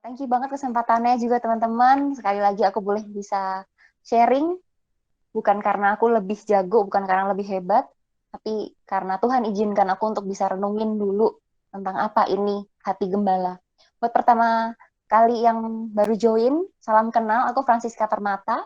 Thank you banget kesempatannya juga teman-teman. Sekali lagi aku boleh bisa sharing, bukan karena aku lebih jago, bukan karena lebih hebat, tapi karena Tuhan izinkan aku untuk bisa renungin dulu tentang apa ini hati gembala. Buat pertama kali yang baru join, salam kenal, aku Francisca Permata.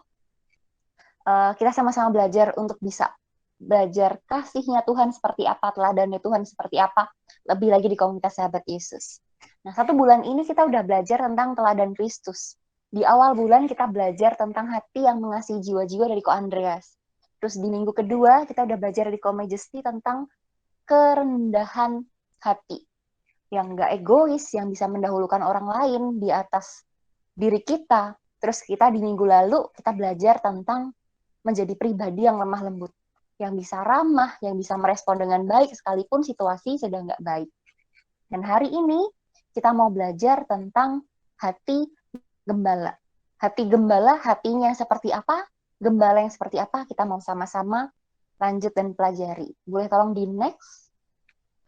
Kita sama-sama belajar untuk bisa belajar kasihnya Tuhan seperti apa, teladannya Tuhan seperti apa, lebih lagi di komunitas sahabat Yesus. Nah, 1 bulan ini kita udah belajar tentang teladan Kristus. Di awal bulan kita belajar tentang hati yang mengasihi jiwa-jiwa dari Ko Andreas. Terus di minggu kedua kita udah belajar di Ko Majesty tentang kerendahan hati. Yang nggak egois, yang bisa mendahulukan orang lain di atas diri kita. Terus kita di minggu lalu kita belajar tentang menjadi pribadi yang lemah lembut, yang bisa ramah, yang bisa merespon dengan baik sekalipun situasi sedang nggak baik. Dan hari ini kita mau belajar tentang hati gembala. Hati gembala, hatinya yang seperti apa? Gembala yang seperti apa? Kita mau sama-sama lanjut dan pelajari. Boleh tolong di next?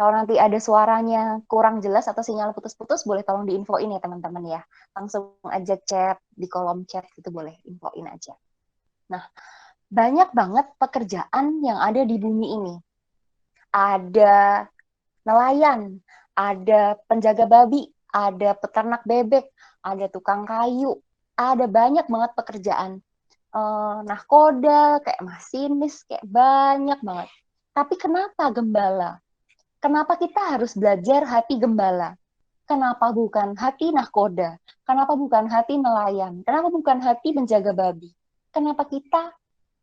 Kalau nanti ada suaranya kurang jelas atau sinyal putus-putus, boleh tolong diinfoin ya teman-teman ya. Langsung aja chat di kolom chat, itu boleh infoin aja. Nah, banyak banget pekerjaan yang ada di bumi ini. Ada nelayan, ada penjaga babi, ada peternak bebek, ada tukang kayu, ada banyak banget pekerjaan. Nahkoda, kayak masinis, kayak banyak banget. Tapi kenapa gembala? Kenapa kita harus belajar hati gembala? Kenapa bukan hati nahkoda? Kenapa bukan hati nelayan? Kenapa bukan hati penjaga babi? Kenapa kita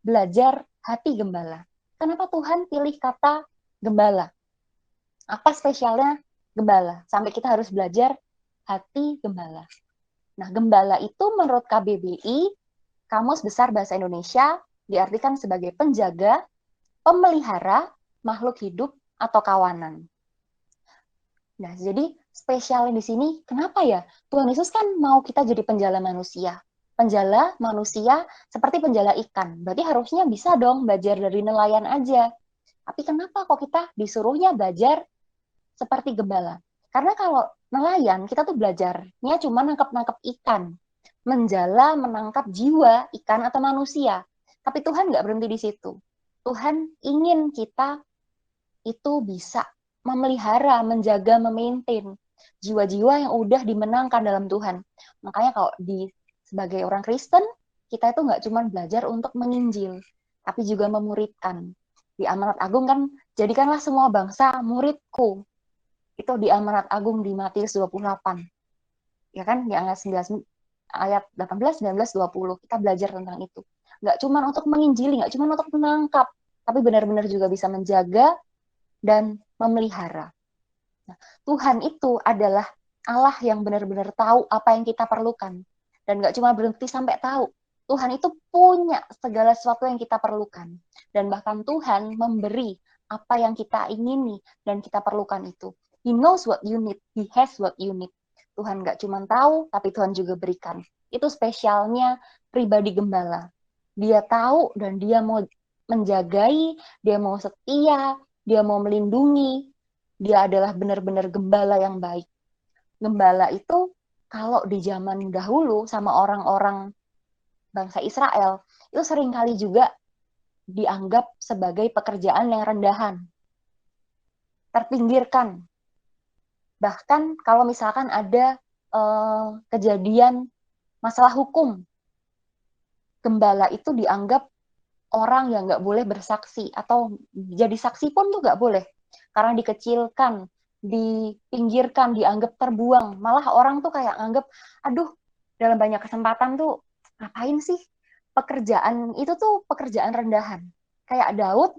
belajar hati gembala? Kenapa Tuhan pilih kata gembala? Apa spesialnya gembala? Sampai kita harus belajar hati gembala. Nah, gembala itu menurut KBBI, Kamus Besar Bahasa Indonesia, diartikan sebagai penjaga, pemelihara, makhluk hidup, atau kawanan. Nah, jadi spesialnya di sini, kenapa ya? Tuhan Yesus kan mau kita jadi penjala manusia. Penjala manusia seperti penjala ikan. Berarti harusnya bisa dong belajar dari nelayan aja. Tapi kenapa kok kita disuruhnya belajar seperti gembala? Karena kalau nelayan, kita tuh belajarnya cuma nangkap-nangkap ikan. Menjala, menangkap jiwa, ikan atau manusia. Tapi Tuhan nggak berhenti di situ. Tuhan ingin kita itu bisa memelihara, menjaga, memaintain jiwa-jiwa yang udah dimenangkan dalam Tuhan. Makanya kalau sebagai orang Kristen, kita itu nggak cuma belajar untuk menginjil, tapi juga memuridkan. Di Amanat Agung kan, jadikanlah semua bangsa muridku. Itu di Amanat Agung di Matius 28. Ya kan, di ayat 18, 19, 20. Kita belajar tentang itu. Nggak cuma untuk menginjili, nggak cuma untuk menangkap, tapi benar-benar juga bisa menjaga dan memelihara. Nah, Tuhan itu adalah Allah yang benar-benar tahu apa yang kita perlukan. Dan nggak cuma berhenti sampai tahu. Tuhan itu punya segala sesuatu yang kita perlukan. Dan bahkan Tuhan memberi apa yang kita ingini dan kita perlukan itu. He knows what you need. He has what you need. Tuhan nggak cuma tahu, tapi Tuhan juga berikan. Itu spesialnya pribadi gembala. Dia tahu dan dia mau menjagai, dia mau setia, dia mau melindungi, dia adalah benar-benar gembala yang baik. Gembala itu kalau di zaman dahulu sama orang-orang bangsa Israel, itu seringkali juga dianggap sebagai pekerjaan yang rendahan, terpinggirkan. Bahkan kalau misalkan ada kejadian masalah hukum, gembala itu dianggap orang yang nggak boleh bersaksi, atau jadi saksi pun tuh nggak boleh. Karena dikecilkan, dipinggirkan, dianggap terbuang. Malah orang tuh kayak anggap, aduh, dalam banyak kesempatan tuh, ngapain sih? Pekerjaan itu tuh pekerjaan rendahan. Kayak Daud,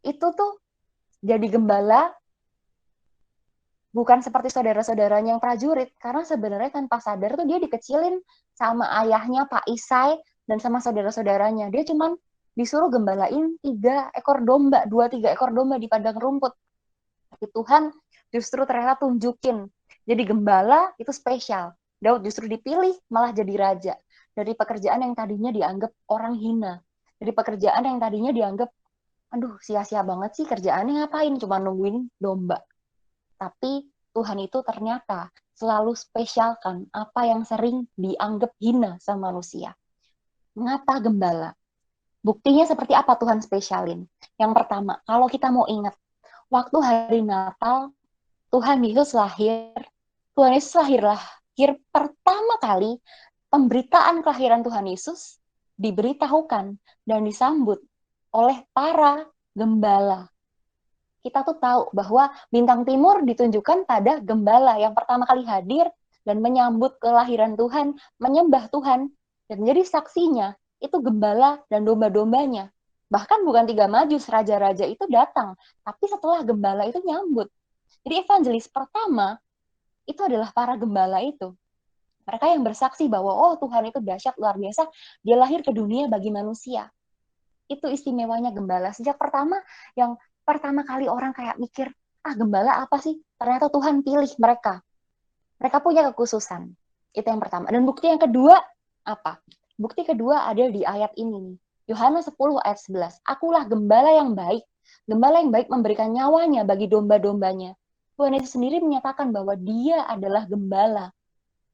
itu tuh jadi gembala, bukan seperti saudara-saudaranya yang prajurit. Karena sebenarnya tanpa sadar tuh dia dikecilin sama ayahnya, Pak Isai, dan sama saudara-saudaranya. Dia cuman disuruh gembalain 3 ekor domba, 2-3 ekor domba di padang rumput. Tapi Tuhan justru ternyata tunjukin. Jadi gembala itu spesial. Daud justru dipilih malah jadi raja. Dari pekerjaan yang tadinya dianggap orang hina. Dari pekerjaan yang tadinya dianggap, aduh sia-sia banget sih kerjaannya ngapain, cuma nungguin domba. Tapi Tuhan itu ternyata selalu spesialkan apa yang sering dianggap hina sama manusia. Mengapa gembala? Buktinya seperti apa Tuhan spesialin? Yang pertama, kalau kita mau ingat, waktu hari Natal, Tuhan Yesus lahir. Tuhan Yesus lahir pertama kali, pemberitaan kelahiran Tuhan Yesus diberitahukan dan disambut oleh para gembala. Kita tuh tahu bahwa bintang timur ditunjukkan pada gembala yang pertama kali hadir dan menyambut kelahiran Tuhan, menyembah Tuhan, dan menjadi saksinya itu gembala dan domba-dombanya. Bahkan bukan 3 Majus, raja-raja itu datang, tapi setelah gembala itu nyambut. Jadi evangelis pertama itu adalah para gembala itu. Mereka yang bersaksi bahwa oh Tuhan itu dahsyat luar biasa, dia lahir ke dunia bagi manusia. Itu istimewanya gembala. Sejak yang pertama kali orang kayak mikir, gembala apa sih? Ternyata Tuhan pilih mereka. Mereka punya kekhususan. Itu yang pertama. Dan bukti yang kedua, apa? Bukti kedua ada di ayat ini nih. Yohanes 10 ayat 11. Akulah gembala yang baik. Gembala yang baik memberikan nyawanya bagi domba-dombanya. Tuhan Yesus sendiri menyatakan bahwa dia adalah gembala.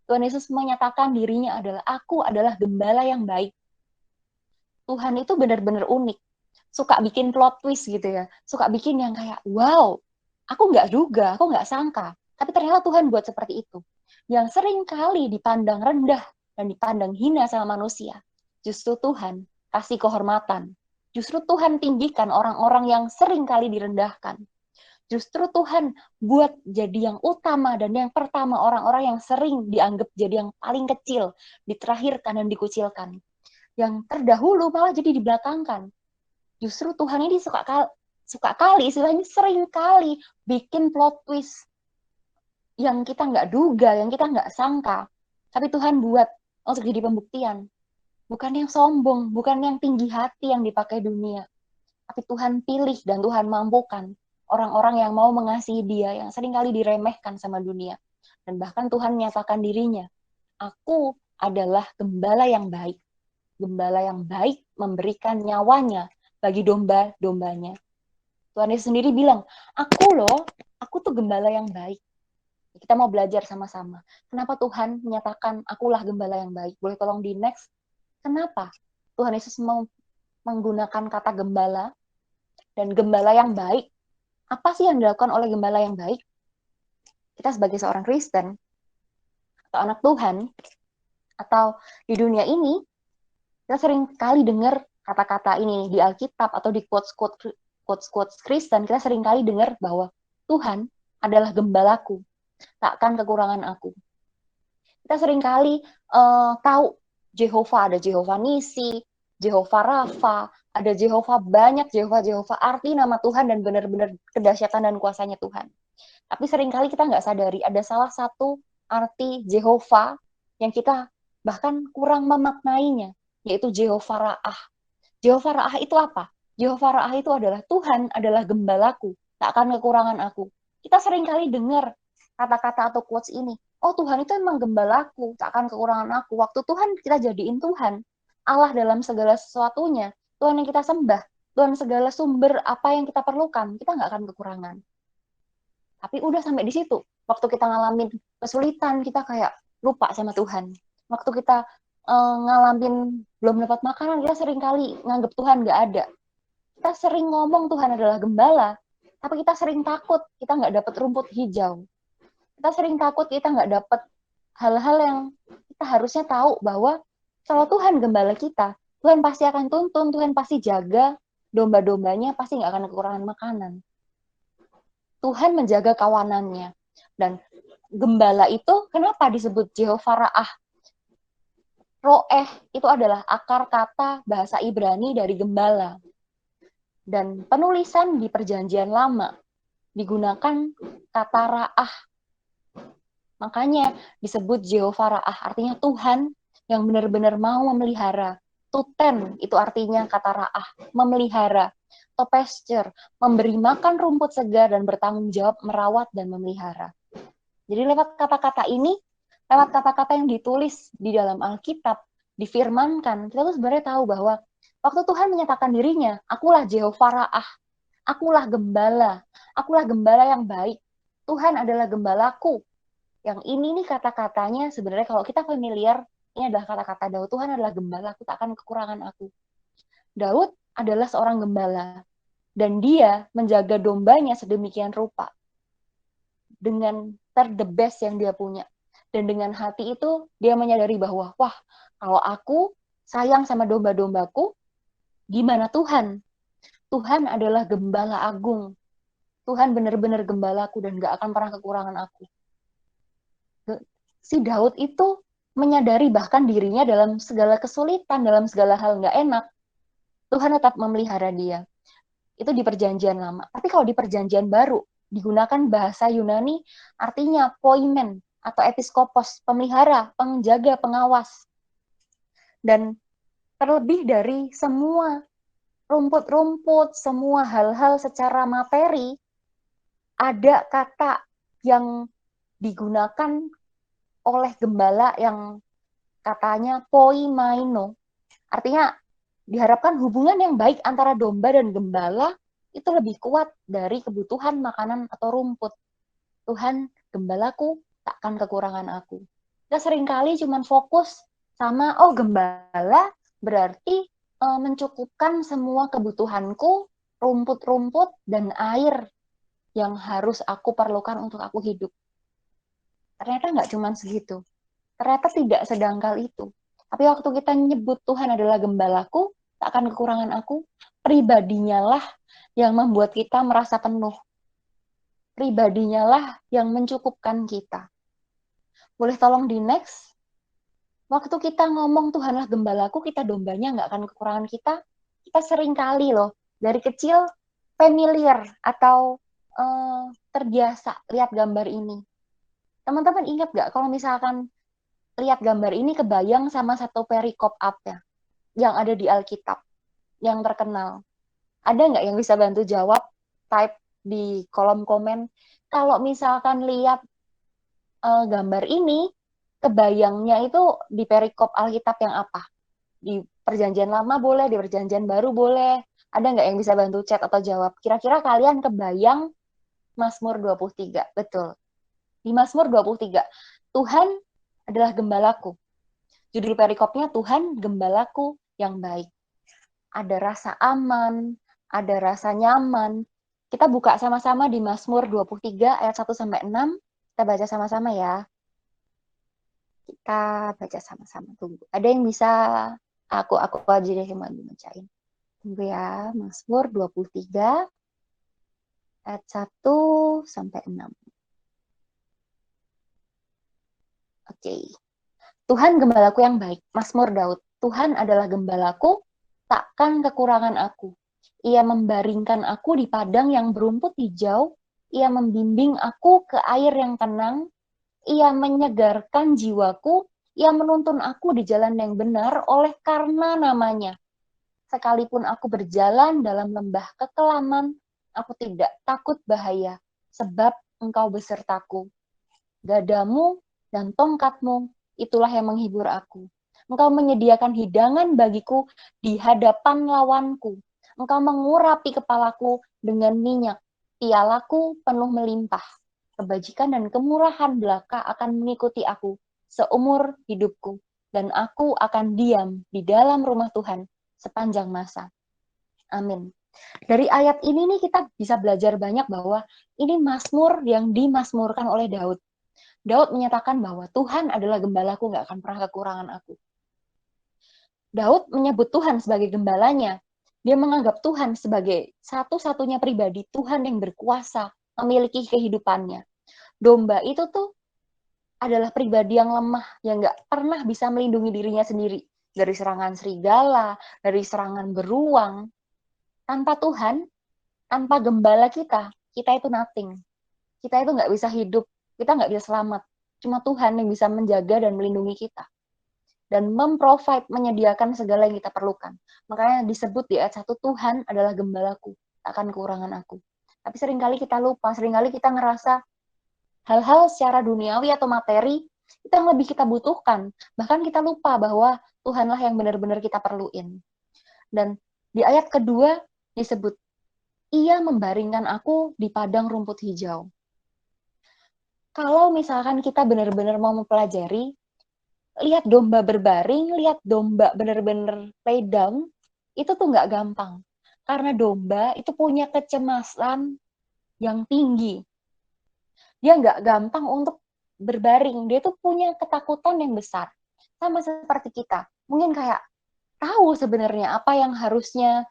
Tuhan Yesus menyatakan dirinya aku adalah gembala yang baik. Tuhan itu benar-benar unik. Suka bikin plot twist gitu ya. Suka bikin yang kayak, wow, aku nggak duga, aku nggak sangka. Tapi ternyata Tuhan buat seperti itu. Yang sering kali dipandang rendah dan dipandang hina sama manusia. Justru Tuhan kasih kehormatan. Justru Tuhan tinggikan orang-orang yang sering kali direndahkan. Justru Tuhan buat jadi yang utama dan yang pertama orang-orang yang sering dianggap jadi yang paling kecil, diterakhirkan dan dikucilkan. Yang terdahulu malah jadi dibelakangkan. Justru Tuhan ini suka kali, istilahnya sering kali bikin plot twist yang kita nggak duga, yang kita nggak sangka. Tapi Tuhan buat untuk jadi pembuktian. Bukan yang sombong, bukan yang tinggi hati yang dipakai dunia. Tapi Tuhan pilih dan Tuhan mampukan orang-orang yang mau mengasihi dia, yang seringkali diremehkan sama dunia. Dan bahkan Tuhan menyatakan dirinya, aku adalah gembala yang baik. Gembala yang baik memberikan nyawanya bagi domba-dombanya. Tuhan Yesus sendiri bilang, aku tuh gembala yang baik. Kita mau belajar sama-sama. Kenapa Tuhan menyatakan, akulah gembala yang baik? Boleh tolong di next? Kenapa Tuhan Yesus mau menggunakan kata gembala dan gembala yang baik? Apa sih yang dilakukan oleh gembala yang baik? Kita sebagai seorang Kristen, atau anak Tuhan, atau di dunia ini, kita sering kali dengar kata-kata ini di Alkitab atau di quotes Kristen, kita sering kali dengar bahwa Tuhan adalah gembalaku, takkan kekurangan aku. Kita sering kali tahu Jehovah, ada Jehovah Nisi, Jehovah Rafa, ada Jehovah banyak, Jehovah arti nama Tuhan dan benar-benar kedahsyatan dan kuasanya Tuhan. Tapi seringkali kita nggak sadari ada salah satu arti Jehovah yang kita bahkan kurang memaknainya, yaitu Jehovah Ra'ah. Jehovah Ra'ah itu apa? Jehovah Ra'ah itu adalah Tuhan adalah gembalaku, tak akan kekurangan aku. Kita seringkali dengar kata-kata atau quotes ini, oh Tuhan itu emang gembalaku, tak akan kekurangan aku. Waktu Tuhan kita jadiin Tuhan, Allah dalam segala sesuatunya, Tuhan yang kita sembah, Tuhan segala sumber apa yang kita perlukan, kita nggak akan kekurangan. Tapi udah sampai di situ, waktu kita ngalamin kesulitan, kita kayak lupa sama Tuhan. Waktu kita ngalamin belum dapat makanan, kita sering kali nganggep Tuhan nggak ada. Kita sering ngomong Tuhan adalah gembala, tapi kita sering takut kita nggak dapat rumput hijau. Kita sering takut kita nggak dapat hal-hal yang kita harusnya tahu bahwa kalau Tuhan gembala kita, Tuhan pasti akan tuntun, Tuhan pasti jaga domba-dombanya, pasti nggak akan kekurangan makanan. Tuhan menjaga kawanannya. Dan gembala itu kenapa disebut Jehovah Ra'ah? Ro'eh itu adalah akar kata bahasa Ibrani dari gembala. Dan penulisan di Perjanjian Lama digunakan kata Ra'ah. Makanya disebut Jehovah Ra'ah, artinya Tuhan yang benar-benar mau memelihara. Tuten itu artinya kata Ra'ah, memelihara. To pasture, memberi makan rumput segar dan bertanggung jawab merawat dan memelihara. Jadi lewat kata-kata ini, lewat kata-kata yang ditulis di dalam Alkitab, difirmankan, kita tuh sebenarnya tahu bahwa waktu Tuhan menyatakan dirinya, akulah Jehovah Ra'ah, akulah gembala yang baik. Tuhan adalah gembalaku, Yang ini nih kata-katanya sebenarnya kalau kita familiar, ini adalah kata-kata Daud, Tuhan adalah gembala, aku tak akan kekurangan aku. Daud adalah seorang gembala, dan dia menjaga dombanya sedemikian rupa, dengan the best yang dia punya. Dan dengan hati itu, dia menyadari bahwa, wah, kalau aku sayang sama domba-dombaku, gimana Tuhan? Tuhan adalah gembala agung. Tuhan benar-benar gembalaku dan gak akan pernah kekurangan aku. Si Daud itu menyadari bahkan dirinya dalam segala kesulitan, dalam segala hal nggak enak, Tuhan tetap memelihara dia. Itu di perjanjian lama. Tapi kalau di perjanjian baru, digunakan bahasa Yunani, artinya poimen atau episkopos, pemelihara, penjaga, pengawas. Dan terlebih dari semua rumput-rumput, semua hal-hal secara materi, ada kata yang digunakan oleh gembala yang katanya poimaino. Artinya diharapkan hubungan yang baik antara domba dan gembala itu lebih kuat dari kebutuhan makanan atau rumput. Tuhan, gembalaku, takkan kekurangan aku. Kita seringkali cuma fokus sama, oh gembala berarti mencukupkan semua kebutuhanku, rumput-rumput, dan air yang harus aku perlukan untuk aku hidup. Ternyata nggak cuma segitu. Ternyata tidak sedangkal itu. Tapi waktu kita nyebut Tuhan adalah gembalaku, tak akan kekurangan aku, pribadinya lah yang membuat kita merasa penuh. Pribadinya lah yang mencukupkan kita. Boleh tolong di next? Waktu kita ngomong Tuhanlah gembalaku, kita dombanya nggak akan kekurangan kita sering kali loh, dari kecil familiar atau terbiasa lihat gambar ini. Teman-teman ingat nggak kalau misalkan lihat gambar ini kebayang sama satu perikop apa yang ada di Alkitab yang terkenal? Ada nggak yang bisa bantu jawab? Type di kolom komen. Kalau misalkan lihat gambar ini, kebayangnya itu di perikop Alkitab yang apa? Di perjanjian lama boleh, di perjanjian baru boleh. Ada nggak yang bisa bantu chat atau jawab? Kira-kira kalian kebayang Mazmur 23, betul. Di Mazmur 23, Tuhan adalah gembalaku. Judul perikopnya Tuhan gembalaku yang baik. Ada rasa aman, ada rasa nyaman. Kita buka sama-sama di Mazmur 23 ayat 1 sampai 6. Kita baca sama-sama ya. Kita baca sama-sama. Tunggu. Ada yang bisa aku aja deh yang bacain. Tunggu ya. Mazmur 23 ayat 1 sampai 6. Oke. Tuhan gembalaku yang baik. Mazmur Daud. Tuhan adalah gembalaku, takkan kekurangan aku. Ia membaringkan aku di padang yang berumput hijau. Ia membimbing aku ke air yang tenang. Ia menyegarkan jiwaku. Ia menuntun aku di jalan yang benar oleh karena namanya. Sekalipun aku berjalan dalam lembah kekelaman, aku tidak takut bahaya, sebab engkau besertaku. Gadamu dan tongkatmu, itulah yang menghibur aku. Engkau menyediakan hidangan bagiku di hadapan lawanku. Engkau mengurapi kepalaku dengan minyak. Pialaku penuh melimpah. Kebajikan dan kemurahan belaka akan mengikuti aku seumur hidupku. Dan aku akan diam di dalam rumah Tuhan sepanjang masa. Amin. Dari ayat ini nih kita bisa belajar banyak bahwa ini mazmur yang dimasmurkan oleh Daud. Daud menyatakan bahwa Tuhan adalah gembalaku, gak akan pernah kekurangan aku. Daud menyebut Tuhan sebagai gembalanya. Dia menganggap Tuhan sebagai satu-satunya pribadi Tuhan yang berkuasa memiliki kehidupannya. Domba itu tuh adalah pribadi yang lemah, yang gak pernah bisa melindungi dirinya sendiri. Dari serangan serigala, dari serangan beruang. Tanpa Tuhan, tanpa gembala kita itu nothing. Kita itu nggak bisa hidup, kita nggak bisa selamat. Cuma Tuhan yang bisa menjaga dan melindungi kita. Dan memprovide, menyediakan segala yang kita perlukan. Makanya disebut di ayat 1, Tuhan adalah gembalaku, takkan kekurangan aku. Tapi seringkali kita lupa, seringkali kita ngerasa hal-hal secara duniawi atau materi, itu yang lebih kita butuhkan. Bahkan kita lupa bahwa Tuhanlah yang benar-benar kita perluin. Dan di ayat kedua disebut, ia membaringkan aku di padang rumput hijau. Kalau misalkan kita benar-benar mau mempelajari, lihat domba berbaring, lihat domba benar-benar lay down, itu tuh nggak gampang. Karena domba itu punya kecemasan yang tinggi. Dia nggak gampang untuk berbaring. Dia tuh punya ketakutan yang besar. Sama seperti kita. Mungkin kayak tahu sebenarnya apa yang harusnya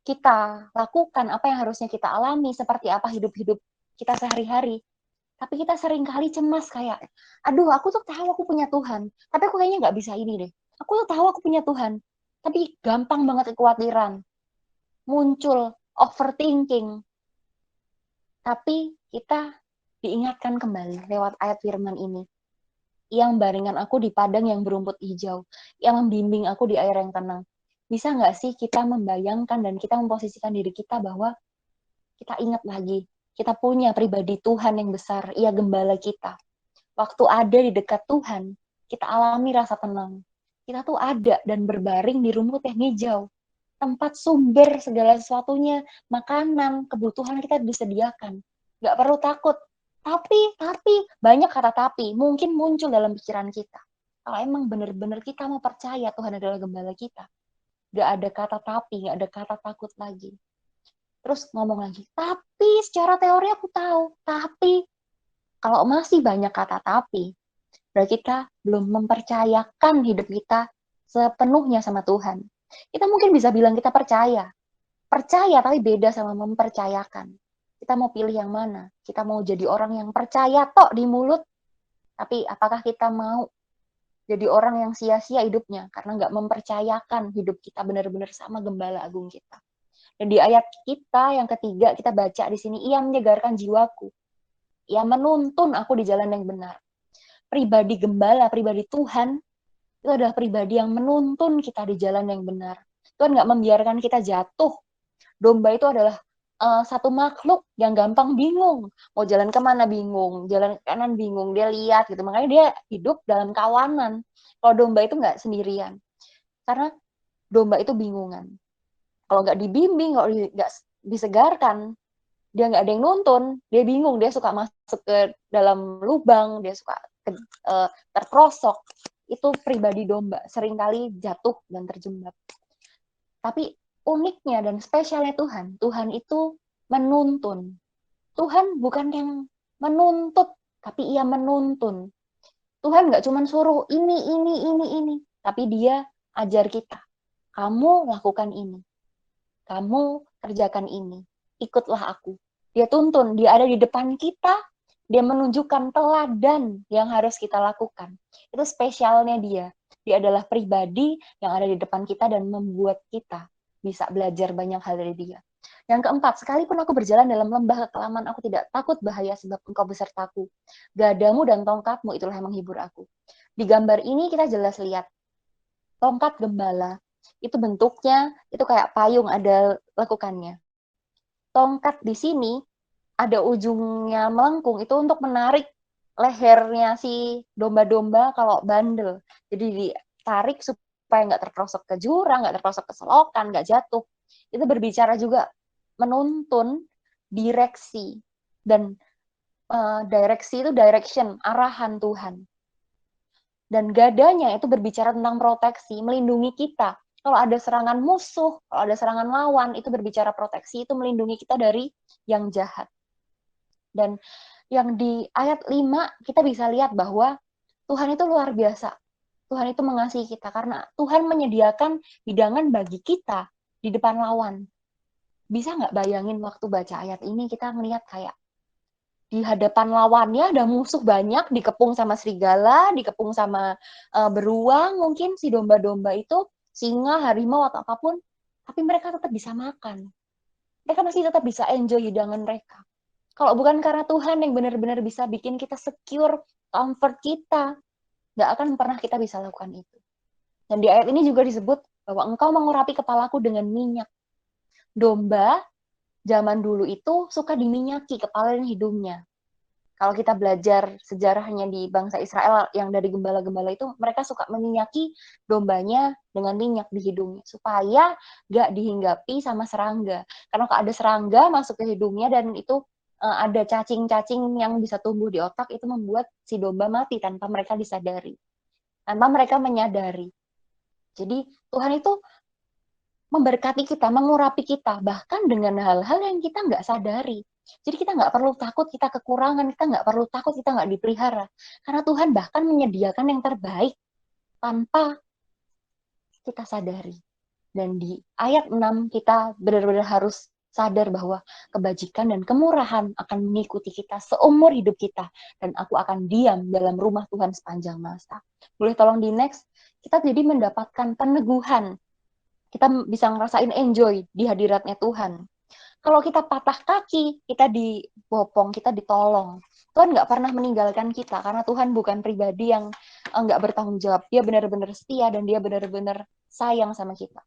kita lakukan, apa yang harusnya kita alami, seperti apa hidup-hidup kita sehari-hari. Tapi kita sering kali cemas kayak, aduh aku tuh tahu aku punya Tuhan, tapi aku kayaknya nggak bisa ini deh. Aku tuh tahu aku punya Tuhan, tapi gampang banget kekhawatiran. Muncul overthinking. Tapi kita diingatkan kembali lewat ayat firman ini. Yang baringan aku di padang yang berumput hijau, yang membimbing aku di air yang tenang. Bisa nggak sih kita membayangkan dan kita memposisikan diri kita bahwa kita ingat lagi, kita punya pribadi Tuhan yang besar, ia gembala kita. Waktu ada di dekat Tuhan, kita alami rasa tenang. Kita tuh ada dan berbaring di rumput yang hijau. Tempat sumber segala sesuatunya, makanan, kebutuhan kita disediakan. Nggak perlu takut. Tapi, banyak kata tapi, mungkin muncul dalam pikiran kita. Kalau emang benar-benar kita mau percaya Tuhan adalah gembala kita, nggak ada kata tapi, nggak ada kata takut lagi. Terus ngomong lagi, tapi secara teori aku tahu, tapi kalau masih banyak kata tapi, berarti kita belum mempercayakan hidup kita sepenuhnya sama Tuhan. Kita mungkin bisa bilang kita percaya. Percaya tapi beda sama mempercayakan. Kita mau pilih yang mana? Kita mau jadi orang yang percaya tok di mulut, tapi apakah kita mau jadi orang yang sia-sia hidupnya karena nggak mempercayakan hidup kita benar-benar sama gembala agung kita. Dan di ayat kita yang ketiga kita baca di sini, ia menyegarkan jiwaku. Ia menuntun aku di jalan yang benar. Pribadi gembala, pribadi Tuhan, itu adalah pribadi yang menuntun kita di jalan yang benar. Tuhan nggak membiarkan kita jatuh. Domba itu adalah satu makhluk yang gampang bingung. Mau jalan kemana bingung, jalan kanan bingung, dia lihat gitu. Makanya dia hidup dalam kawanan. Kalau domba itu nggak sendirian. Karena domba itu bingungan. Kalau nggak dibimbing, kalau nggak disegarkan, dia nggak ada yang nuntun, dia bingung, dia suka masuk ke dalam lubang, dia suka terperosok. Itu pribadi domba, seringkali jatuh dan terjebak. Tapi uniknya dan spesialnya Tuhan, Tuhan itu menuntun. Tuhan bukan yang menuntut, tapi ia menuntun. Tuhan nggak cuma suruh ini, tapi dia ajar kita. Kamu lakukan ini, kamu kerjakan ini, ikutlah aku. Dia tuntun, dia ada di depan kita, dia menunjukkan teladan yang harus kita lakukan. Itu spesialnya dia. Dia adalah pribadi yang ada di depan kita dan membuat kita bisa belajar banyak hal dari dia. Yang keempat, sekalipun aku berjalan dalam lembah kekelaman, aku tidak takut bahaya sebab engkau besertaku. Gadamu dan tongkatmu itulah yang menghibur aku. Di gambar ini kita jelas lihat tongkat gembala itu bentuknya itu kayak payung, ada lekukannya. Tongkat di sini ada ujungnya melengkung, itu untuk menarik lehernya si domba-domba kalau bandel. Jadi ditarik supaya nggak terperosok ke jurang, nggak terperosok ke selokan, nggak jatuh. Itu berbicara juga menuntun direksi. Dan direksi itu direction, arahan Tuhan. Dan gadanya itu berbicara tentang proteksi, melindungi kita. Kalau ada serangan musuh, kalau ada serangan lawan, itu berbicara proteksi, itu melindungi kita dari yang jahat. Dan yang di ayat 5, kita bisa lihat bahwa Tuhan itu luar biasa. Tuhan itu mengasihi kita, karena Tuhan menyediakan hidangan bagi kita di depan lawan. Bisa nggak bayangin waktu baca ayat ini, kita ngelihat kayak, di hadapan lawannya ada musuh banyak, dikepung sama serigala, dikepung sama beruang, mungkin si domba-domba itu, singa, harimau, atau apapun, tapi mereka tetap bisa makan. Mereka masih tetap bisa enjoy hidangan mereka. Kalau bukan karena Tuhan yang benar-benar bisa bikin kita secure, comfort kita, nggak akan pernah kita bisa lakukan itu. Dan di ayat ini juga disebut bahwa engkau mengurapi kepalaku dengan minyak. Domba zaman dulu itu suka diminyaki kepala dan hidungnya. Kalau kita belajar sejarahnya di bangsa Israel yang dari gembala-gembala itu, mereka suka meminyaki dombanya dengan minyak di hidungnya supaya nggak dihinggapi sama serangga. Karena kalau ada serangga masuk ke hidungnya dan itu ada cacing-cacing yang bisa tumbuh di otak, itu membuat si domba mati tanpa mereka disadari, tanpa mereka menyadari. Jadi Tuhan itu memberkati kita, mengurapi kita, bahkan dengan hal-hal yang kita nggak sadari. Jadi kita nggak perlu takut kita kekurangan, kita nggak perlu takut kita nggak dipelihara. Karena Tuhan bahkan menyediakan yang terbaik tanpa kita sadari. Dan di ayat 6 kita benar-benar harus sadar bahwa kebajikan dan kemurahan akan mengikuti kita seumur hidup kita. Dan aku akan diam dalam rumah Tuhan sepanjang masa. Boleh tolong di next? Kita jadi mendapatkan peneguhan. Kita bisa ngerasain enjoy di hadiratnya Tuhan. Kalau kita patah kaki, kita dibopong, kita ditolong. Tuhan nggak pernah meninggalkan kita, karena Tuhan bukan pribadi yang nggak bertanggung jawab. Dia benar-benar setia dan dia benar-benar sayang sama kita.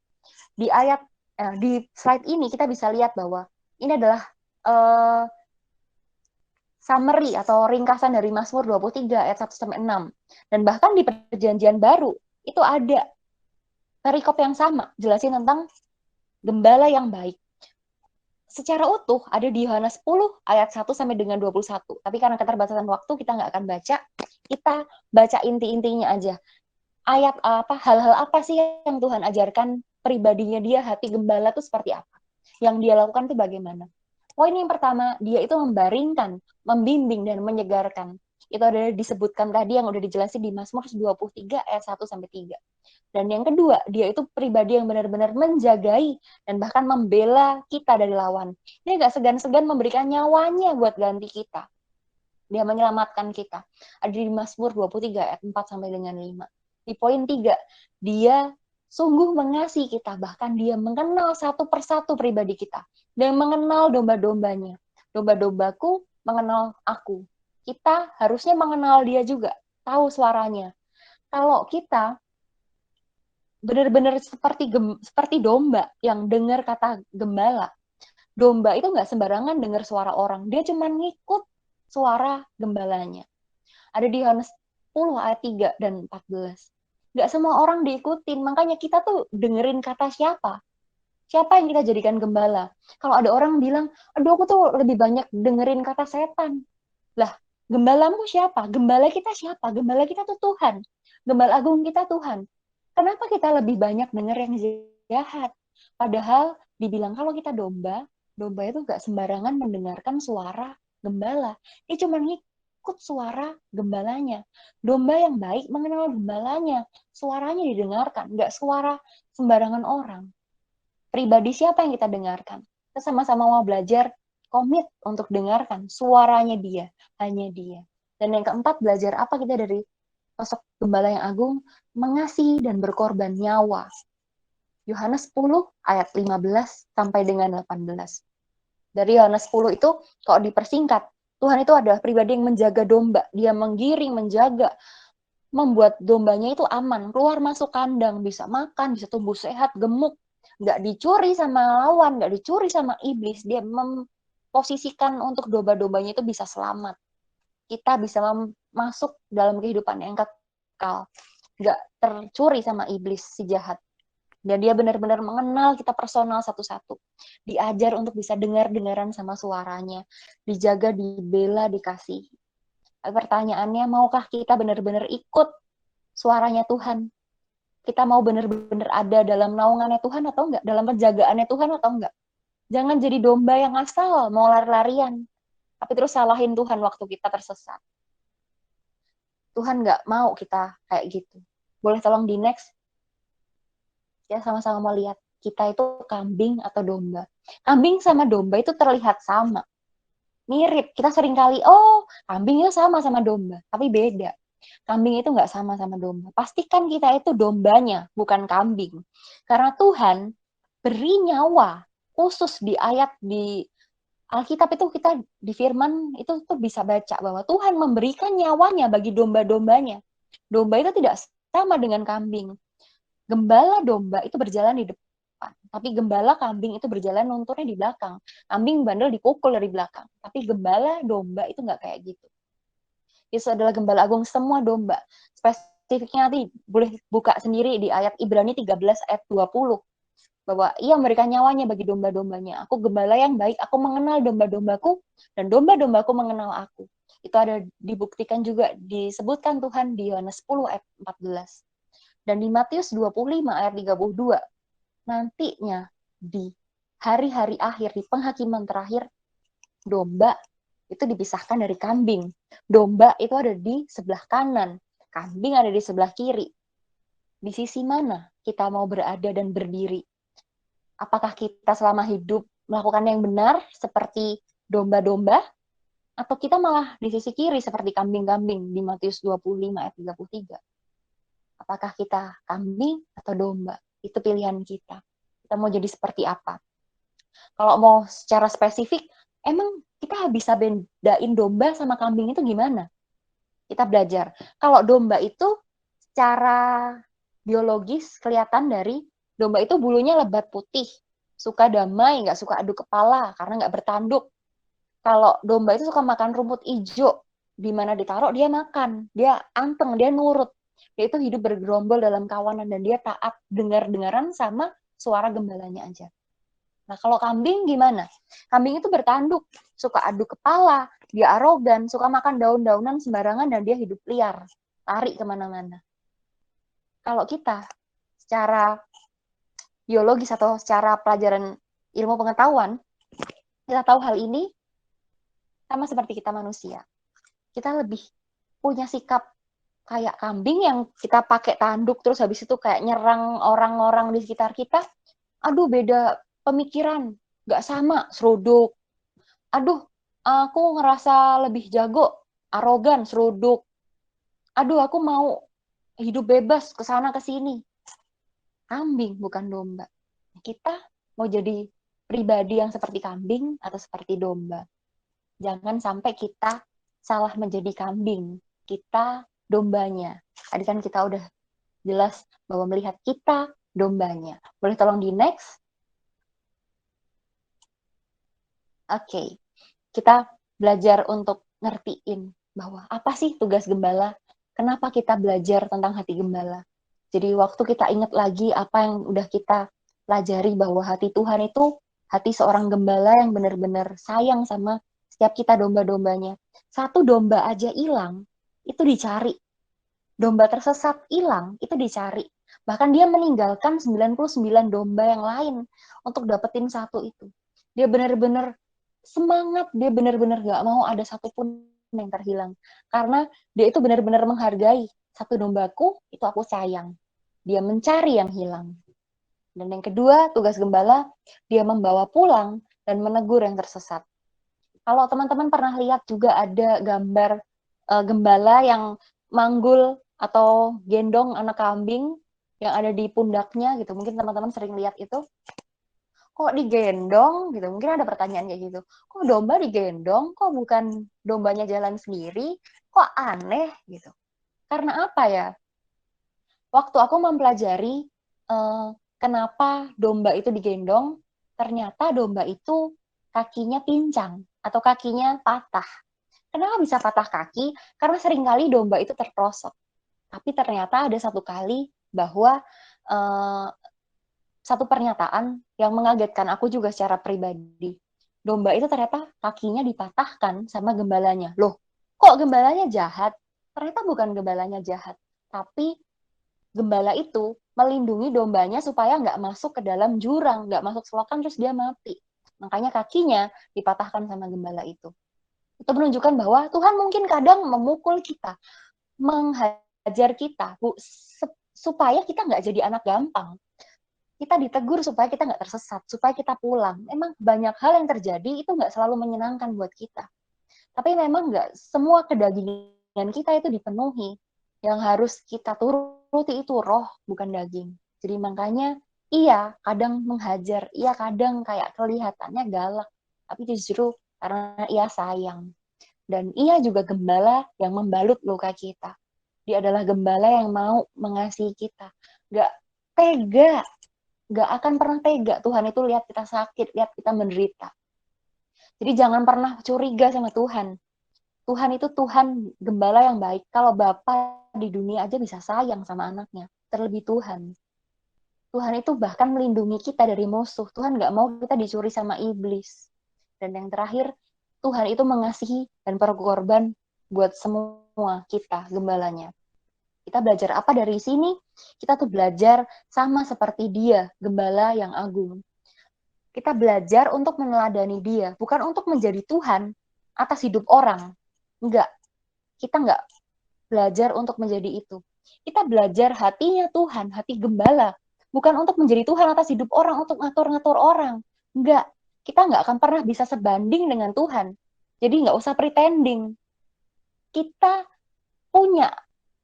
Di slide ini kita bisa lihat bahwa ini adalah summary atau ringkasan dari Mazmur 23 ayat 1-6. Dan bahkan di Perjanjian Baru itu ada perikop yang sama, jelasin tentang gembala yang baik. Secara utuh ada di Yohanes 10 ayat 1 sampai dengan 21. Tapi karena keterbatasan waktu kita nggak akan baca. Kita baca inti-intinya aja. Ayat apa, hal-hal apa sih yang Tuhan ajarkan pribadinya dia, hati gembala itu seperti apa? Yang dia lakukan itu bagaimana? Poin yang pertama, dia itu membaringkan, membimbing dan menyegarkan. Itu ada disebutkan tadi yang udah dijelasin di Mazmur 23 ayat 1 sampai 3. Dan yang kedua, dia itu pribadi yang benar-benar menjagai dan bahkan membela kita dari lawan. Dia gak segan-segan memberikan nyawanya buat ganti kita. Dia menyelamatkan kita. Ada di Mazmur 23 ayat 4 sampai dengan 5. Di poin 3, dia sungguh mengasihi kita, bahkan dia mengenal satu persatu pribadi kita dan mengenal domba-dombanya. Domba-dombaku mengenal aku. Kita harusnya mengenal dia juga, tahu suaranya. Kalau kita benar-benar seperti domba yang dengar kata gembala. Domba itu nggak sembarangan dengar suara orang. Dia cuma ngikut suara gembalanya. Ada di Yohanes 10 ayat 3 dan 14. Nggak semua orang diikutin. Makanya kita tuh dengerin kata siapa. Siapa yang kita jadikan gembala? Kalau ada orang bilang, aduh aku tuh lebih banyak dengerin kata setan. Lah, gembalamu siapa? Gembala kita siapa? Gembala kita tuh Tuhan. Gembala agung kita Tuhan. Kenapa kita lebih banyak dengar yang jahat? Padahal dibilang kalau kita domba, domba itu gak sembarangan mendengarkan suara gembala. Dia cuma ngikut suara gembalanya. Domba yang baik mengenal gembalanya. Suaranya didengarkan, gak suara sembarangan orang. Pribadi siapa yang kita dengarkan? Kita sama-sama mau belajar, komit untuk dengarkan suaranya dia, hanya dia. Dan yang keempat, belajar apa kita dari sosok gembala yang agung? Mengasihi dan berkorban nyawa. Yohanes 10 ayat 15 sampai dengan 18. Dari Yohanes 10 itu, kalau dipersingkat, Tuhan itu adalah pribadi yang menjaga domba. Dia menggiring, menjaga, membuat dombanya itu aman. Keluar masuk kandang, bisa makan, bisa tumbuh sehat, gemuk. Nggak dicuri sama lawan, nggak dicuri sama iblis. Dia memposisikan untuk domba-dombanya itu bisa selamat. Kita bisa masuk dalam kehidupan yang kekal. Nggak tercuri sama iblis si jahat. Dan dia benar-benar mengenal kita personal satu-satu. Diajar untuk bisa dengar-dengaran sama suaranya. Dijaga, dibela, dikasihi. Pertanyaannya, maukah kita benar-benar ikut suaranya Tuhan? Kita mau benar-benar ada dalam naungannya Tuhan atau enggak? Dalam penjagaannya Tuhan atau enggak? Jangan jadi domba yang asal, mau lari-larian. Tapi terus salahin Tuhan waktu kita tersesat. Tuhan nggak mau kita kayak gitu. Boleh tolong di next? Ya, sama-sama mau lihat. Kita itu kambing atau domba. Kambing sama domba itu terlihat sama. Mirip. Kita sering kali, oh, kambing itu sama domba. Tapi beda. Kambing itu nggak sama domba. Pastikan kita itu dombanya, bukan kambing. Karena Tuhan beri nyawa khusus di ayat di Alkitab itu, kita di firman itu tuh bisa baca bahwa Tuhan memberikan nyawanya bagi domba-dombanya. Domba itu tidak sama dengan kambing. Gembala domba itu berjalan di depan, tapi gembala kambing itu berjalan nunturnya di belakang. Kambing bandel dipukul dari belakang, tapi gembala domba itu nggak kayak gitu. Yesus adalah gembala agung semua domba. Spesifiknya nanti boleh buka sendiri di ayat Ibrani 13 ayat 20. bahwa ia memberikan nyawanya bagi domba-dombanya. Aku gembala yang baik, aku mengenal domba-dombaku, dan domba-dombaku mengenal aku. Itu ada dibuktikan juga, disebutkan Tuhan di Yohanes 10 ayat 14. Dan di Matius 25 ayat 32, nantinya di hari-hari akhir, di penghakiman terakhir, domba itu dipisahkan dari kambing. Domba itu ada di sebelah kanan, kambing ada di sebelah kiri. Di sisi mana kita mau berada dan berdiri? Apakah kita selama hidup melakukan yang benar seperti domba-domba, atau kita malah di sisi kiri seperti kambing-kambing di Matius 25 ayat 33? Apakah kita kambing atau domba? Itu pilihan kita. Kita mau jadi seperti apa? Kalau mau secara spesifik, emang kita bisa bedain domba sama kambing itu gimana? Kita belajar. Kalau domba itu secara biologis kelihatan dari domba itu bulunya lebat putih, suka damai, nggak suka adu kepala karena nggak bertanduk. Kalau domba itu suka makan rumput hijau, di mana ditaruh dia makan, dia anteng, dia nurut. Dia itu hidup bergerombol dalam kawanan dan dia taat dengar-dengaran sama suara gembalanya aja. Nah, kalau kambing gimana? Kambing itu bertanduk, suka adu kepala, dia arogan, suka makan daun-daunan sembarangan, dan dia hidup liar, lari kemana-mana. Kalau kita secara biologis atau secara pelajaran ilmu pengetahuan, kita tahu hal ini sama seperti kita manusia. Kita lebih punya sikap kayak kambing yang kita pakai tanduk, terus habis itu kayak nyerang orang-orang di sekitar kita. Aduh, beda pemikiran, nggak sama, seruduk. Aduh, aku ngerasa lebih jago, arogan, seruduk. Aduh, aku mau hidup bebas ke sana ke sini. Kambing bukan domba. Kita mau jadi pribadi yang seperti kambing atau seperti domba. Jangan sampai kita salah menjadi kambing. Kita dombanya. Tadi kan kita udah jelas bahwa melihat kita dombanya. Boleh tolong di next? Oke. Kita belajar untuk ngertiin bahwa apa sih tugas gembala? Kenapa kita belajar tentang hati gembala? Jadi waktu kita ingat lagi apa yang udah kita pelajari, bahwa hati Tuhan itu hati seorang gembala yang benar-benar sayang sama setiap kita domba-dombanya. Satu domba aja hilang, itu dicari. Domba tersesat hilang, itu dicari. Bahkan dia meninggalkan 99 domba yang lain untuk dapetin satu itu. Dia benar-benar semangat, dia benar-benar gak mau ada satupun yang terhilang. Karena dia itu benar-benar menghargai, satu dombaku itu aku sayang. Dia mencari yang hilang. Dan yang kedua, tugas gembala, dia membawa pulang dan menegur yang tersesat. Kalau teman-teman pernah lihat juga ada gambar gembala yang manggul atau gendong anak kambing yang ada di pundaknya gitu. Mungkin teman-teman sering lihat itu. Kok digendong gitu? Mungkin ada pertanyaan kayak gitu. Kok domba digendong? Kok bukan dombanya jalan sendiri? Kok aneh gitu? Karena apa ya? Waktu aku mempelajari kenapa domba itu digendong, ternyata domba itu kakinya pincang atau kakinya patah. Kenapa bisa patah kaki? Karena seringkali domba itu terprosok. Tapi ternyata ada satu kali bahwa satu pernyataan yang mengagetkan aku juga secara pribadi. Domba itu ternyata kakinya dipatahkan sama gembalanya. Loh, kok gembalanya jahat? Ternyata bukan gembalanya jahat, tapi gembala itu melindungi dombanya supaya nggak masuk ke dalam jurang, nggak masuk selokan terus dia mati. Makanya kakinya dipatahkan sama gembala itu. Itu menunjukkan bahwa Tuhan mungkin kadang memukul kita, menghajar kita, supaya kita nggak jadi anak gampang. Kita ditegur supaya kita nggak tersesat, supaya kita pulang. Emang banyak hal yang terjadi itu nggak selalu menyenangkan buat kita. Tapi memang nggak semua kedagingan kita itu dipenuhi. Yang harus kita turuti itu roh, bukan daging. Jadi makanya iya kadang menghajar, iya kadang kayak kelihatannya galak, tapi justru karena ia sayang. Dan ia juga gembala yang membalut luka kita. Dia adalah gembala yang mau mengasihi kita. Nggak tega, nggak akan pernah tega Tuhan itu lihat kita sakit, lihat kita menderita. Jadi jangan pernah curiga sama Tuhan. Tuhan itu Tuhan gembala yang baik. Kalau Bapa di dunia aja bisa sayang sama anaknya, terlebih Tuhan. Tuhan itu bahkan melindungi kita dari musuh. Tuhan nggak mau kita dicuri sama iblis. Dan yang terakhir, Tuhan itu mengasihi dan berkorban buat semua kita, gembalanya. Kita belajar apa dari sini? Kita tuh belajar sama seperti dia, gembala yang agung. Kita belajar untuk meneladani dia, bukan untuk menjadi Tuhan atas hidup orang. Enggak, kita enggak belajar untuk menjadi itu. Kita belajar hatinya Tuhan, hati gembala. Bukan untuk menjadi Tuhan atas hidup orang, untuk ngatur-ngatur orang. Enggak, kita enggak akan pernah bisa sebanding dengan Tuhan. Jadi enggak usah pretending. Kita punya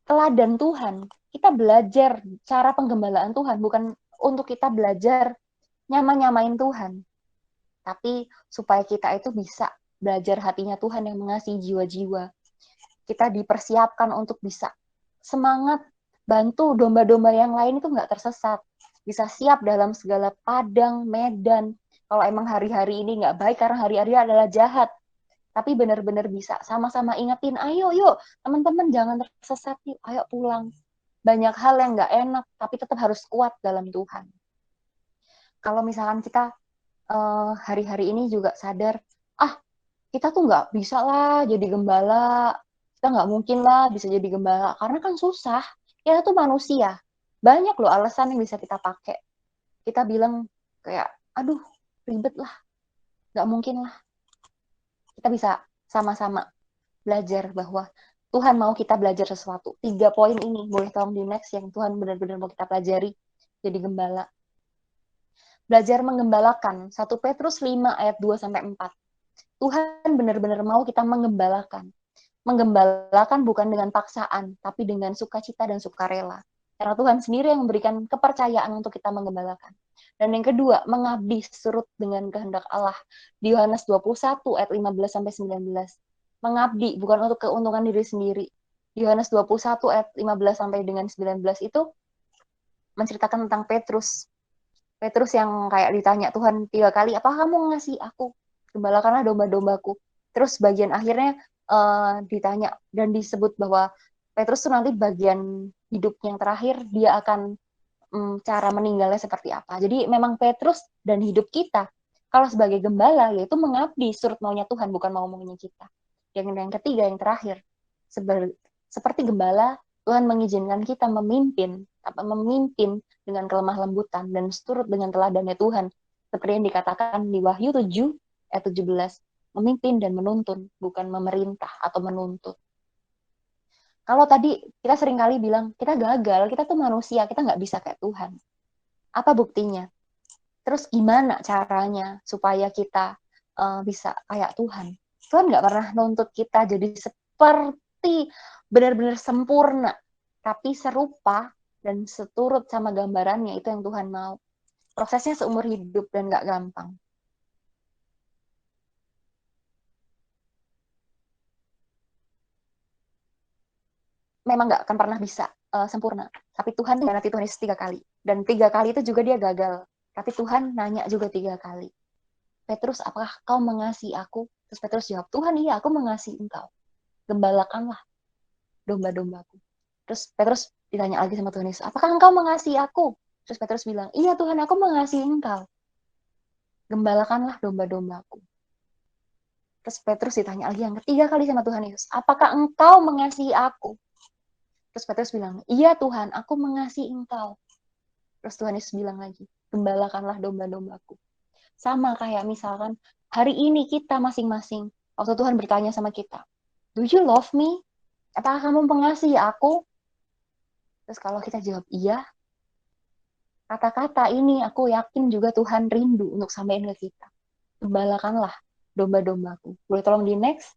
teladan Tuhan. Kita belajar cara penggembalaan Tuhan, bukan untuk kita belajar nyama-nyamain Tuhan. Tapi supaya kita itu bisa belajar hatinya Tuhan yang mengasihi jiwa-jiwa. Kita dipersiapkan untuk bisa semangat bantu domba-domba yang lain itu nggak tersesat. Bisa siap dalam segala padang, medan. Kalau emang hari-hari ini nggak baik karena hari-hari adalah jahat. Tapi benar-benar bisa sama-sama ingetin, ayo yuk teman-teman jangan tersesat yuk, ayo pulang. Banyak hal yang nggak enak, tapi tetap harus kuat dalam Tuhan. Kalau misalkan kita hari-hari ini juga sadar, kita tuh nggak bisa lah jadi gembala, kita nggak mungkin lah bisa jadi gembala, karena kan susah, kita tuh manusia, banyak loh alasan yang bisa kita pakai, kita bilang kayak, aduh ribet lah, nggak mungkin lah, kita bisa sama-sama belajar bahwa Tuhan mau kita belajar sesuatu. 3 poin ini, boleh tolong di next yang Tuhan benar-benar mau kita pelajari jadi gembala. Belajar menggembalakan, 1 Petrus 5 ayat 2-4. Tuhan benar-benar mau kita menggembalakan. Menggembalakan bukan dengan paksaan, tapi dengan sukacita dan sukarela. Karena Tuhan sendiri yang memberikan kepercayaan untuk kita menggembalakan. Dan yang kedua, mengabdi surut dengan kehendak Allah. Di Yohanes 21 ayat 15-19. Mengabdi bukan untuk keuntungan diri sendiri. Di Yohanes 21 ayat 15 sampai dengan 19 itu menceritakan tentang Petrus. Petrus yang kayak ditanya Tuhan 3 kali, apakah kamu ngasih aku? Gembalakanlah domba-dombaku. Terus bagian akhirnya ditanya dan disebut bahwa Petrus itu nanti bagian hidupnya yang terakhir dia akan cara meninggalnya seperti apa. Jadi memang Petrus dan hidup kita kalau sebagai gembala yaitu mengabdi surut maunya Tuhan, bukan mau-maunya kita. Yang ketiga, yang terakhir, seperti gembala Tuhan mengizinkan kita memimpin dengan kelemah lembutan dan seturut dengan teladannya Tuhan. Seperti yang dikatakan di Wahyu 7 ayat 17, memimpin dan menuntun, bukan memerintah atau menuntut. Kalau tadi kita sering kali bilang, kita gagal, kita tuh manusia, kita nggak bisa kayak Tuhan. Apa buktinya? Terus gimana caranya supaya kita bisa kayak Tuhan? Tuhan nggak pernah nuntut kita jadi seperti benar-benar sempurna, tapi serupa dan seturut sama gambarannya, itu yang Tuhan mau. Prosesnya seumur hidup dan nggak gampang. Memang nggak akan pernah bisa sempurna. Tapi Tuhan nanti Tuhan Yesus 3 kali. Dan 3 kali itu juga dia gagal. Tapi Tuhan nanya juga 3 kali. Petrus, apakah kau mengasihi aku? Terus Petrus jawab, Tuhan iya, aku mengasihi engkau. Gembalakanlah domba-dombaku. Terus Petrus ditanya lagi sama Tuhan Yesus, apakah engkau mengasihi aku? Terus Petrus bilang, iya Tuhan, aku mengasihi engkau. Gembalakanlah domba-dombaku. Terus Petrus ditanya lagi yang ketiga kali sama Tuhan Yesus, apakah engkau mengasihi aku? Terus Petrus bilang, iya Tuhan, aku mengasihi engkau. Terus Tuhan Yesus bilang lagi, gembalakanlah domba-dombaku. Sama kayak misalkan, hari ini kita masing-masing, waktu Tuhan bertanya sama kita, do you love me? Apakah kamu mengasihi aku? Terus kalau kita jawab iya, kata-kata ini aku yakin juga Tuhan rindu untuk sampaikan ke kita. Gembalakanlah domba-dombaku. Boleh tolong di next?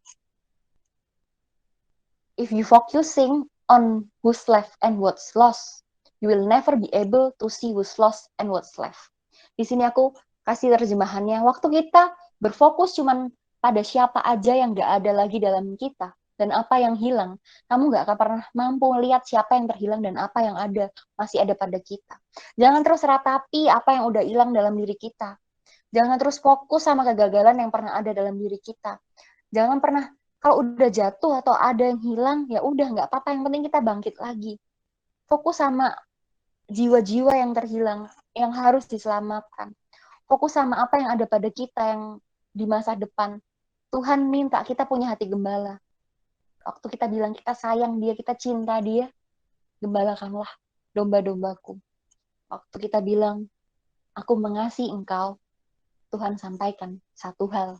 If you focusing on who's left and what's lost, you will never be able to see who's lost and what's left. Di sini aku kasih terjemahannya, waktu kita berfokus cuman pada siapa aja yang gak ada lagi dalam kita, dan apa yang hilang, kamu gak akan pernah mampu lihat siapa yang terhilang dan apa yang ada, masih ada pada kita. Jangan terus ratapi apa yang udah hilang dalam diri kita. Jangan terus fokus sama kegagalan yang pernah ada dalam diri kita. Jangan pernah, kalau udah jatuh atau ada yang hilang, ya udah nggak apa-apa, yang penting kita bangkit lagi. Fokus sama jiwa-jiwa yang terhilang. yang harus diselamatkan. Fokus sama apa yang ada pada kita yang di masa depan. Tuhan minta kita punya hati gembala. Waktu kita bilang kita sayang dia, kita cinta dia, gembalakanlah domba-dombaku. Waktu kita bilang, aku mengasihi engkau, Tuhan sampaikan satu hal,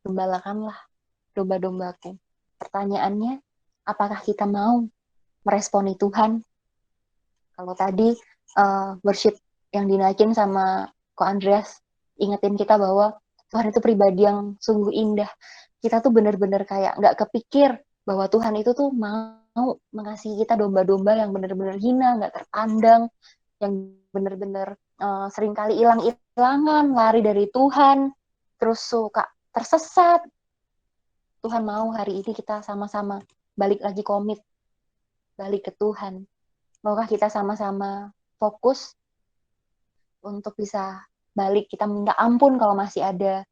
gembalakanlah domba-dombaku. Pertanyaannya, apakah kita mau meresponi Tuhan? Kalau tadi worship yang dinaikin sama Ko Andreas, ingetin kita bahwa Tuhan itu pribadi yang sungguh indah. Kita tuh bener-bener kayak nggak kepikir bahwa Tuhan itu tuh mau mengasihi kita domba-domba yang bener-bener hina, nggak terpandang, yang bener-bener seringkali hilang-hilangan, lari dari Tuhan, terus suka tersesat. Tuhan mau hari ini kita sama-sama balik lagi komit, balik ke Tuhan. Maukah kita sama-sama fokus untuk bisa balik, kita minta ampun kalau masih ada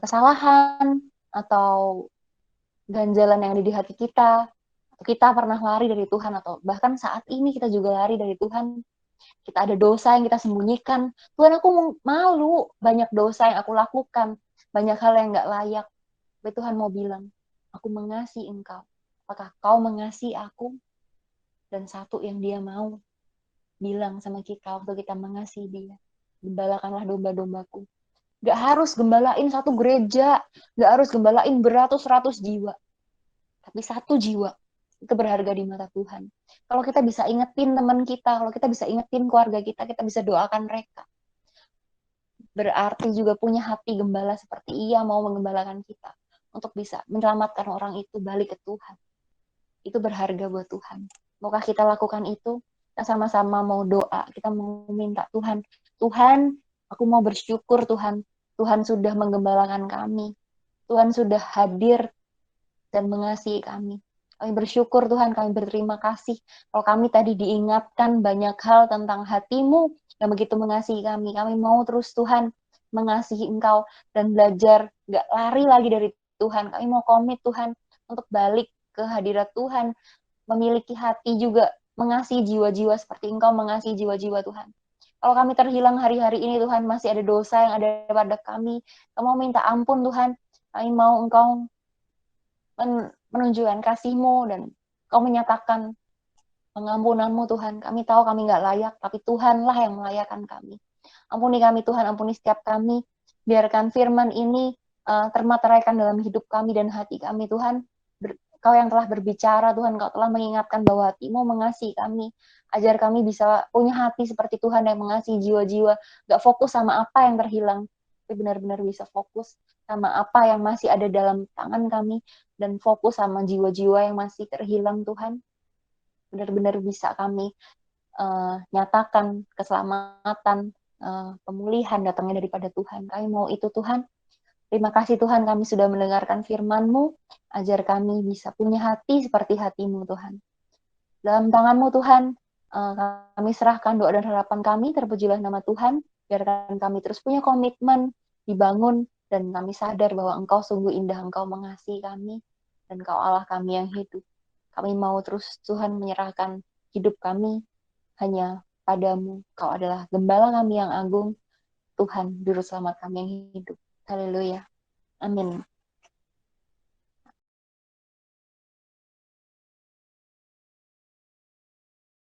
kesalahan atau ganjalan yang ada di hati kita, atau kita pernah lari dari Tuhan, atau bahkan saat ini kita juga lari dari Tuhan, kita ada dosa yang kita sembunyikan. Tuhan, aku malu, banyak dosa yang aku lakukan, banyak hal yang nggak layak. Tapi Tuhan mau bilang, aku mengasihi engkau. Apakah kau mengasihi aku? Dan satu yang dia mau bilang sama kita waktu kita mengasihi dia, gembalakanlah domba-dombaku. Gak harus gembalain satu gereja, gak harus gembalain beratus-ratus jiwa, tapi satu jiwa itu berharga di mata Tuhan. Kalau kita bisa ingetin teman kita, kalau kita bisa ingetin keluarga kita bisa doakan mereka. Berarti juga punya hati gembala seperti ia mau menggembalakan kita untuk bisa menyelamatkan orang itu balik ke Tuhan. Itu berharga buat Tuhan. Maukah kita lakukan itu? Kita sama-sama mau doa, kita mau minta Tuhan, Tuhan, aku mau bersyukur Tuhan, Tuhan sudah menggembalakan kami, Tuhan sudah hadir dan mengasihi kami. Kami bersyukur Tuhan, kami berterima kasih kalau kami tadi diingatkan banyak hal tentang hatimu yang begitu mengasihi kami. Kami mau terus Tuhan mengasihi Engkau dan belajar gak lari lagi dari Tuhan. Kami mau komit Tuhan untuk balik ke hadirat Tuhan, memiliki hati juga mengasihi jiwa-jiwa seperti Engkau mengasihi jiwa-jiwa Tuhan. Kalau kami terhilang hari-hari ini Tuhan, masih ada dosa yang ada pada kami, kami mau minta ampun Tuhan, kami mau Engkau menunjukkan kasih-Mu dan Kau menyatakan pengampunanmu Tuhan. Kami tahu kami nggak layak, tapi Tuhanlah yang melayakkan kami. Ampuni kami Tuhan, ampuni setiap kami. Biarkan firman ini termateraikan dalam hidup kami dan hati kami Tuhan. Kau yang telah berbicara Tuhan, Kau telah mengingatkan bahwa hatimu mengasihi kami. Ajar kami bisa punya hati seperti Tuhan yang mengasihi jiwa-jiwa. Gak fokus sama apa yang terhilang, tapi benar-benar bisa fokus sama apa yang masih ada dalam tangan kami, dan fokus sama jiwa-jiwa yang masih terhilang Tuhan. Benar-benar bisa kami nyatakan keselamatan, pemulihan datangnya daripada Tuhan. Kami mau itu Tuhan. Terima kasih Tuhan, kami sudah mendengarkan firman-Mu, ajar kami bisa punya hati seperti hati-Mu Tuhan. Dalam tangan-Mu Tuhan, kami serahkan doa dan harapan kami, terpujilah nama Tuhan, biarkan kami terus punya komitmen, dibangun, dan kami sadar bahwa Engkau sungguh indah, Engkau mengasihi kami, dan Engkau Allah kami yang hidup. Kami mau terus Tuhan menyerahkan hidup kami hanya padamu. Kau adalah gembala kami yang agung, Tuhan, juru selamat kami yang hidup. Haleluya. Amin.